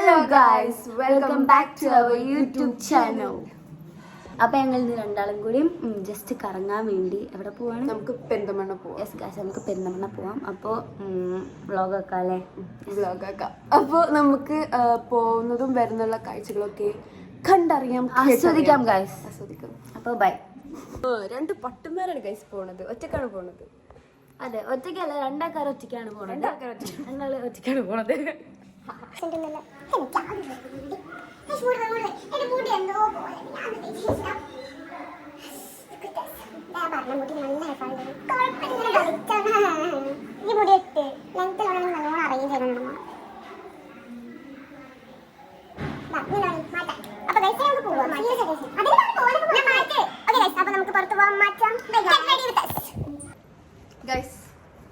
Hello guys, welcome back to our YouTube channel. അപ്പോൾ ഞങ്ങൾ ഇന്ന് രണ്ടാളും കൂടി ജസ്റ്റ് കറങ്ങാൻ വേണ്ടി എവിടെ പോവാണ്? നമുക്ക് പെരിന്തമണ്ണ പോവാം. യെസ് ഗൈസ്, നമുക്ക് പെരിന്തമണ്ണ പോവാം. അപ്പോൾ വ്ളോഗൊക്കെ അല്ലേ? വ്ളോഗൊക്കെ. അപ്പോൾ നമുക്ക് പോകുന്നതും വരുന്നുള്ള കാഴ്ചകളൊക്കെ കണ്ടറിയാം, ആസ്വദിക്കാം ഗൈസ്. ആസ്വദിക്കാം. അപ്പോൾ ബൈ. രണ്ട് പട്ടുമാരാണ് ഗൈസ് പോണത്, ഒറ്റക്കാണ് പോണത്. അതെ, ഒറ്റയ്ക്കല്ല, രണ്ടാൾക്കാർ ഒറ്റയ്ക്കാണ് പോണത്. രണ്ടാൾ ഒറ്റയ്ക്കാണ് പോണത്.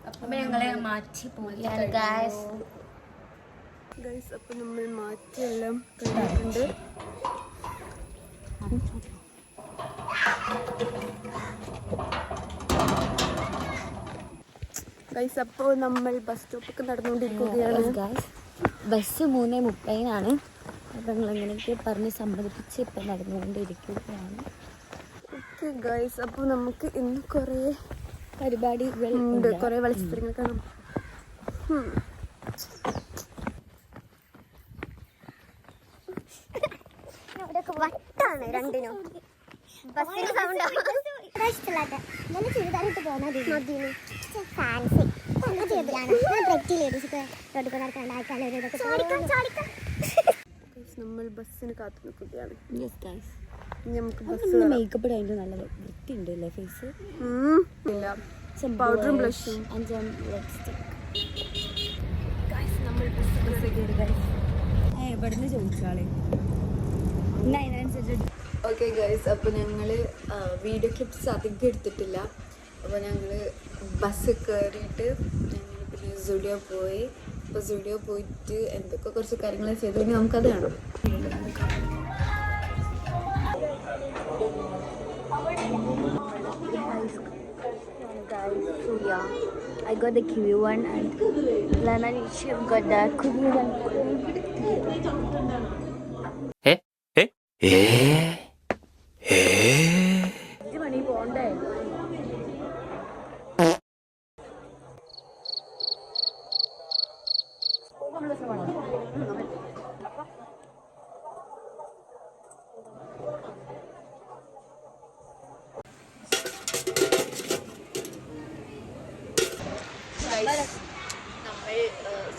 അപ്പൊ ഞങ്ങളെ മാറ്റി പോവുകയാണ് ഗൈസ്. അപ്പൊ നമ്മൾ മാറ്റിയെല്ലാം കഴിഞ്ഞിട്ടുണ്ട്. ഗൈസ്, അപ്പോൾ നമ്മൾ ബസ് സ്റ്റോപ്പൊക്കെ നടന്നുകൊണ്ടിരിക്കുകയാണ്. ബസ് 3:30 അപ്പം ഞങ്ങളെങ്ങനെയൊക്കെ പറഞ്ഞ് സമ്മതിപ്പിച്ച് ഇപ്പം നടന്നുകൊണ്ടിരിക്കുകയാണ്. ഓക്കെ ഗൈസ്, അപ്പോൾ നമുക്ക് ഇന്ന് കുറേ പരിപാടികൾ ഉണ്ട്, കുറേ മത്സരങ്ങൾ കാണാം. വട്ടാണ് രണ്ടിനും. ബസ്സിന് സൗണ്ട് നല്ല ചുരിദാറിട്ട് പോകുന്നത് ഫാൻസി നമ്മൾ ബസ്സിന് കാത്തു നിൽക്കുകയാണ്. നമുക്ക് മേക്കപ്പ് ഇടാൻ നല്ല വൃത്തിയുണ്ട് അല്ലേ ഫേസ്? ഇല്ല, പൗഡറും ബ്ലഷും നമ്മൾ എവിടുന്ന് ചോദിച്ചാളെ. ഓക്കെ ഗൈസ്, അപ്പോൾ ഞങ്ങൾ വീഡിയോ ക്ലിപ്സ് അധികം എടുത്തിട്ടില്ല. അപ്പോൾ ഞങ്ങൾ ബസ് കയറിയിട്ട് ഞങ്ങൾ പിന്നെ സ്റ്റുഡിയോ പോയി. അപ്പോൾ സ്റ്റുഡിയോ പോയിട്ട് എന്തൊക്കെ കുറച്ച് കാര്യങ്ങൾ ചെയ്തു. ഇനി നമുക്കത് കാണാം. I got the kiwi one and Lana Nisha got the kiwi one. മണി പോണ്ടേ? നമ്മൾ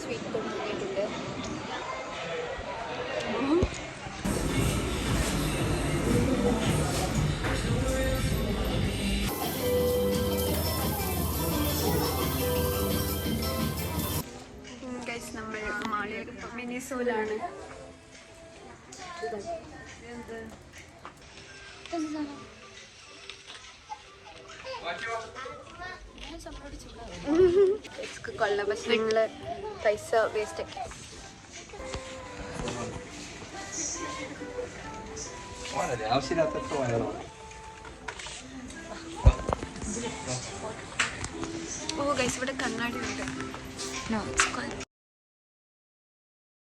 സ്വീറ്റ് കൊണ്ടുവന്നിട്ടുണ്ട്. നമ്മൾ മാളിയിൽ മിനിസോയിലാണ്. കൊള്ള, പക്ഷെ ഞങ്ങൾ പൈസ വേസ്റ്റ് ആക്കി. ഓ ഗൈസ്, ഇവിടെ കണ്ണാടി ഉണ്ട്.